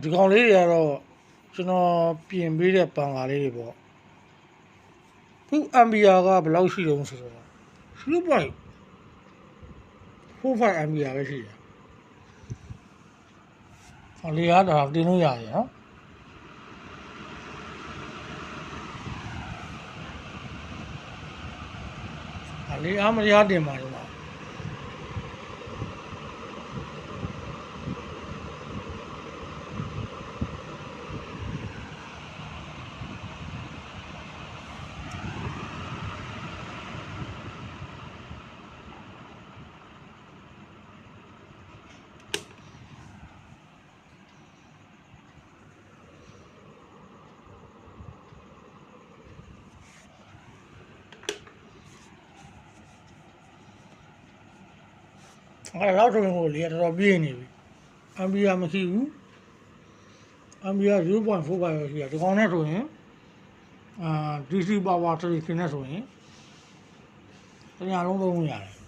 ဒီကောင်လေးတွေကတော့ကျွန်တော်ပြင်ပေးတဲ့ပန်ကာလေးတွေပေါ့ခု MBR ကဘယ်လောက်ရှိတော့ဆိုတော့0.45 MBR ပဲရှိတယ်ဟောလေရတာတင်လို့ရတယ်နော်လေအားမရတင်ပါတော့အဲ့တော့ဆိုရင်ကိုလေတော်တော်ပြင်းနေပြီ MBR မရှိဘူး MBR 0.45 ပဲရှိတယ်ဒီကောင်နဲ့ဆိုရင်DC power 30 နဲ့ဆိုရင်တညာလုံးသုံးလို့ရတယ်